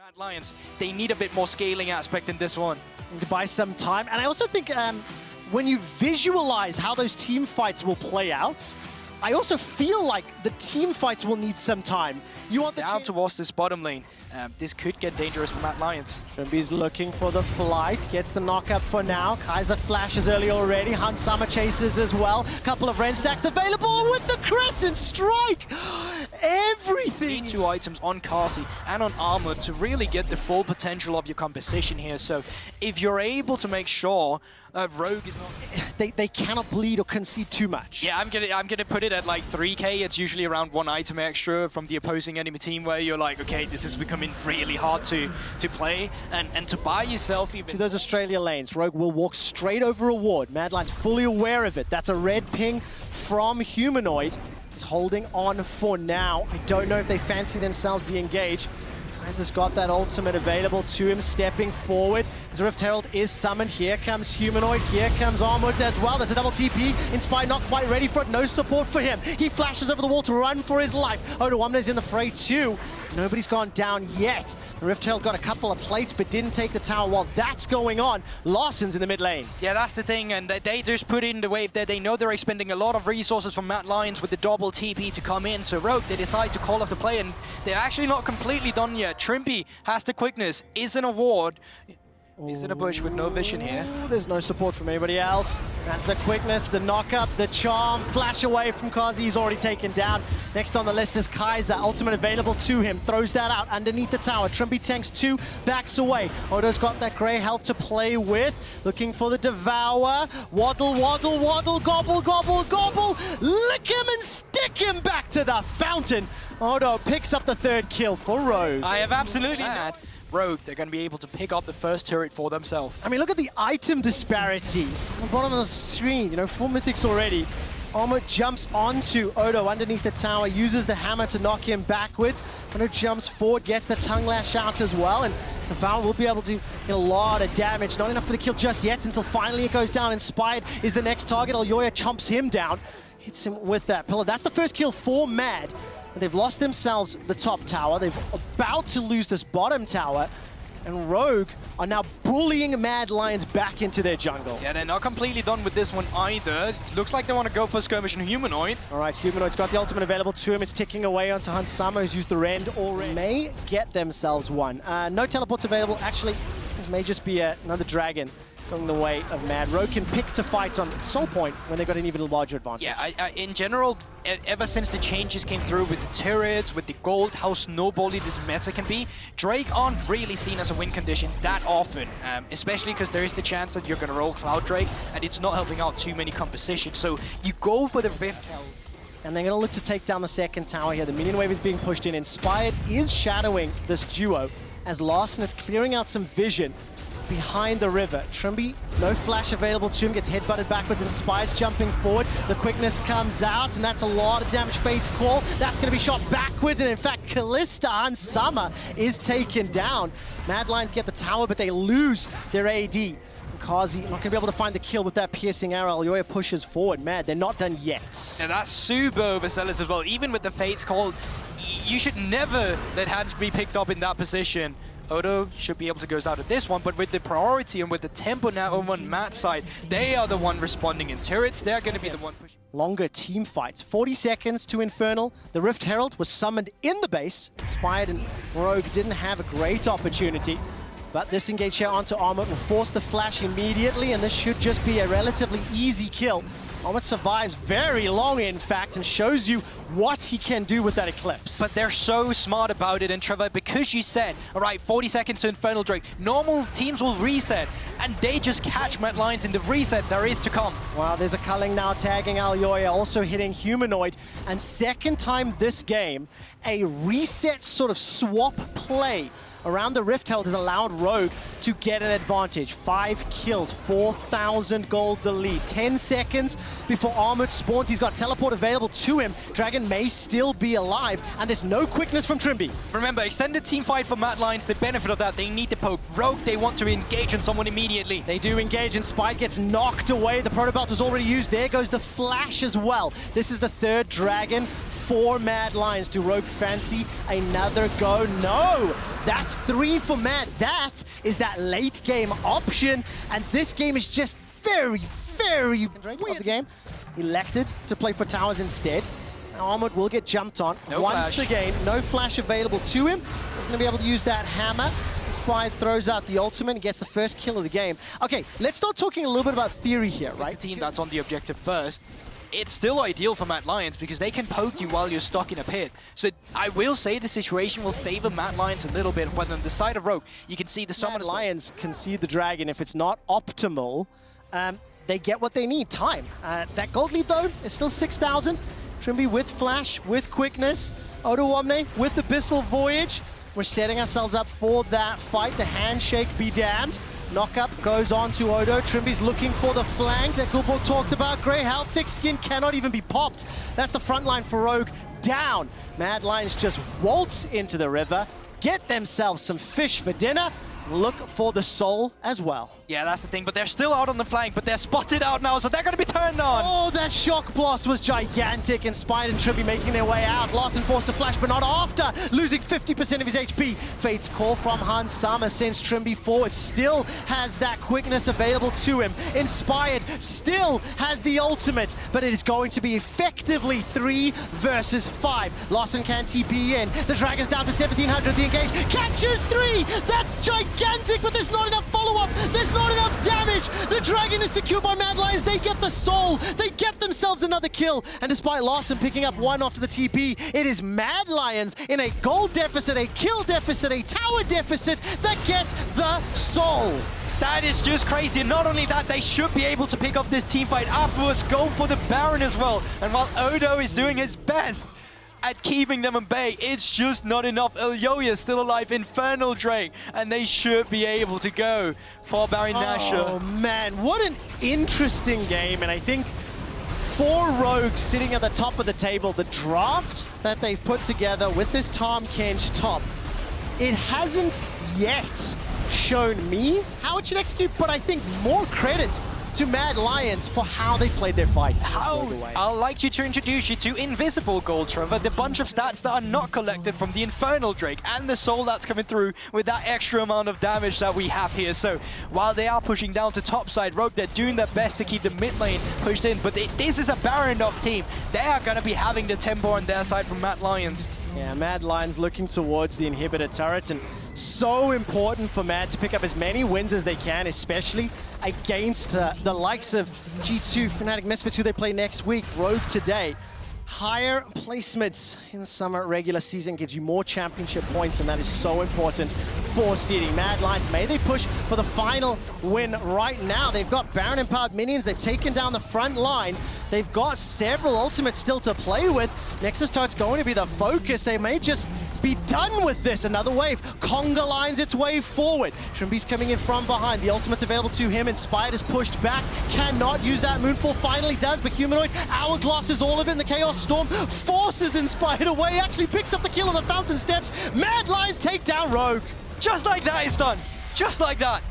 Mad Lions, they need a bit more scaling aspect in this one. To buy some time. And I also think when you visualize how those team fights will play out, I also feel like the team fights will need some time. You want the down towards this bottom lane. This could get dangerous for Mad Lions. Trymbi's looking for the flight, gets the knockup for now. Kaiser flashes early already. Summer chases as well. Couple of Ren stacks available with the Crescent Strike. Everything. Need 2 items on Carzzy and on Armut to really get the full potential of your composition here. So if you're able to make sure Rogue is not... They cannot bleed or concede too much. Yeah, I'm gonna put it at like 3k. It's usually around 1 item extra from the opposing enemy team where you're like, okay, this is becoming really hard to play and to buy yourself even. To those Australia lanes, Rogue will walk straight over a ward. Mad Lions fully aware of it. That's a red ping from Humanoid. He's holding on for now. I don't know if they fancy themselves the engage. Kaiser's got that ultimate available to him, stepping forward. His Rift Herald is summoned. Here comes Humanoid, here comes Armut as well. There's a double TP. Inspire not quite ready for it, no support for him. He flashes over the wall to run for his life. Odoamne's in the fray too. Nobody's gone down yet. The Rift Herald got a couple of plates but didn't take the tower. While that's going on, Larssen's in the mid lane. Yeah, that's the thing, and they just put in the wave there. They know they're expending a lot of resources from Mad Lions with the double TP to come in. So Rogue, they decide to call off the play, and they're actually not completely done yet. Trymbi has the quickness, is in a ward. He's in a bush with no vision here. There's no support from anybody else. That's the quickness, the knockup, the charm. Flash away from Carzzy, he's already taken down. Next on the list is Kaiser. Ultimate available to him. Throws that out underneath the tower. Trymbi tanks 2, backs away. Odo's got that grey health to play with. Looking for the Devour. Waddle, waddle, waddle, gobble, gobble, gobble. Lick him and stick him back to the fountain. Odo picks up the 3rd kill for Rogue. I have absolutely mad. Rogue, they're going to be able to pick up the first turret for themselves. I mean, look at the item disparity. On the bottom of the screen, 4 mythics already. Armut jumps onto Odo underneath the tower, uses the hammer to knock him backwards. Odo jumps forward, gets the tongue lash out as well, and Val will be able to get a lot of damage. Not enough for the kill just yet until finally it goes down. Inspired is the next target. Elyoya chomps him down, hits him with that pillar. That's the first kill for Mad. They've lost themselves the top tower. They're about to lose this bottom tower. And Rogue are now bullying Mad Lions back into their jungle. Yeah, they're not completely done with this one either. It looks like they want to go for skirmish and Humanoid. All right, Humanoid's got the ultimate available to him. It's ticking away onto Summer, who's used the Rend already. May get themselves one. No teleports available. Actually, this may just be another dragon going the way of Mad. Rogue can pick to fight on Soul Point when they've got an even larger advantage. Yeah, in general, ever since the changes came through with the turrets, with the gold, how snowbally this meta can be, Drake aren't really seen as a win condition that often, especially because there is the chance that you're going to roll Cloud Drake, and it's not helping out too many compositions. So you go for the Rift Herald. And they're going to look to take down the 2nd tower here. The minion wave is being pushed in. Inspired is shadowing this duo as Larssen is clearing out some vision behind the river. Trymbi, no flash available to him, gets headbutted backwards. Inspired's jumping forward. The quickness comes out, and that's a lot of damage. Fade's call, that's going to be shot backwards, and in fact, Kalista and Summer is taken down. Mad Lions get the tower, but they lose their AD. Carzzy not going to be able to find the kill with that piercing arrow. Elyoya pushes forward. Mad, they're not done yet. And that's super overzealous as well. Even with the Fate's call, you should never let hands be picked up in that position. Odo should be able to go out of this one, but with the priority and with the tempo now over on Matt's side, they are the one responding in turrets. They're going to be the one pushing. Longer team fights. 40 seconds to Infernal. The Rift Herald was summoned in the base. Inspired and Rogue didn't have a great opportunity, but this engage here onto Armut will force the flash immediately, and this should just be a relatively easy kill. Armut survives very long, in fact, and shows you what he can do with that Eclipse. But they're so smart about it, and Trevor, because you said, all right, 40 seconds to Infernal Drake, normal teams will reset, and they just catch Mad Lions in the reset there is to come. Wow, there's a culling now tagging Elyoya, also hitting Humanoid, and 2nd time this game, a reset sort of swap play around the Rift Herald has allowed Rogue to get an advantage. 5 kills, 4,000 gold the lead. 10 seconds before Armut spawns. He's got teleport available to him. Dragon may still be alive, and there's no quickness from Trymbi. Remember, extended team fight for Mad Lions, the benefit of that, they need the poke. Rogue, they want to engage on someone immediately. They do engage, and Spike gets knocked away. The Protobelt was already used. There goes the flash as well. This is the 3rd dragon for Mad Lions. Do Rogue fancy another go? No! That's 3 for Mad. That is that late game option, and this game is just very weird of the game. Elected to play for towers instead. Now Armut will get jumped on. No Once flash. again, no flash available to him. He's going to be able to use that hammer. Spy throws out the ultimate and gets the first kill of the game. Okay, let's start talking a little bit about theory here, right? The team that's on the objective first, it's still ideal for Mad Lions because they can poke you while you're stuck in a pit. So I will say the situation will favor Mad Lions a little bit, but on the side of Rogue, you can see the summon. Mad Lions concede the dragon. If it's not optimal, they get what they need, time. That gold lead, though, is still 6,000. Trymbi with flash, with quickness. Odoamne with Abyssal Voyage. We're setting ourselves up for that fight. The handshake be damned. Knockup goes on to Odo. Trymbi's looking for the flank that Guldborg talked about. Grey health, thick skin cannot even be popped. That's the front line for Rogue. Down. Mad Lions just waltz into the river, get themselves some fish for dinner, look for the soul as well. Yeah, that's the thing, but they're still out on the flank, but they're spotted out now, so they're going to be turned on. Oh, that shock blast was gigantic, and Spider and Trymbi making their way out. Larssen forced to flash, but not after, losing 50% of his HP. Fate's call from Hans Sama sends Trymbi forward, still has that quickness available to him. Inspired still has the ultimate, but it is going to be effectively 3 versus 5. Larssen can TP in, the Dragon's down to 1,700, the engage catches 3! That's gigantic, but there's not enough follow-up, there's not enough damage. The Dragon is secured by Mad Lions. They get the soul. They get themselves another kill. And despite Larssen picking up 1 after the TP, it is Mad Lions in a gold deficit, a kill deficit, a tower deficit that gets the soul. That is just crazy. And not only that, they should be able to pick up this team fight afterwards, go for the Baron as well. And while Odo is doing his best at keeping them at bay, it's just not enough. Elyoya is still alive, Infernal Drake, and they should be able to go for Baron Nashor. Oh man, what an interesting game, and I think for Rogue sitting at the top of the table, the draft that they've put together with this Tahm Kench top, it hasn't yet shown me how it should execute, but I think more credit to Mad Lions for how they played their fights. I'd like you to introduce you to Invisible Gold, Trevor, the bunch of stats that are not collected from the Infernal Drake and the soul that's coming through with that extra amount of damage that we have here. So while they are pushing down to top side, Rogue, they're doing their best to keep the mid lane pushed in, but this is a Baron off team. They are going to be having the tempo on their side from Mad Lions. Yeah, Mad Lions looking towards the inhibitor turret, and so important for Mad to pick up as many wins as they can, especially against the likes of G2, Fnatic Misfits, who they play next week, Rogue today. Higher placements in the summer regular season gives you more championship points, and that is so important for seeding. Mad Lions, may they push for the final win right now. They've got Baron empowered minions, they've taken down the front line, they've got several ultimates still to play with. Nexus Turret's going to be the focus. They may just be done with this. Another wave. Conga lines its way forward. Trymbi's coming in from behind. The ultimate's available to him. Inspired is pushed back. Cannot use that. Moonfall finally does, but Humanoid hourglasses all of it in the Chaos Storm. Forces Inspired away. Actually picks up the kill on the Fountain Steps. Mad Lions take down Rogue. Just like that, it's done. Just like that.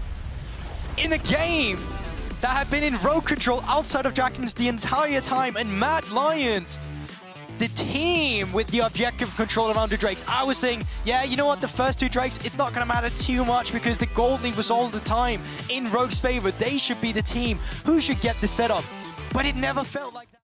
In a game that had been in Rogue control outside of Dragons the entire time, and Mad Lions, the team with the objective control around the Drakes. I was saying, yeah, you know what, the first 2 Drakes, it's not going to matter too much because the gold lead was all the time in Rogue's favor. They should be the team who should get the setup, but it never felt like that.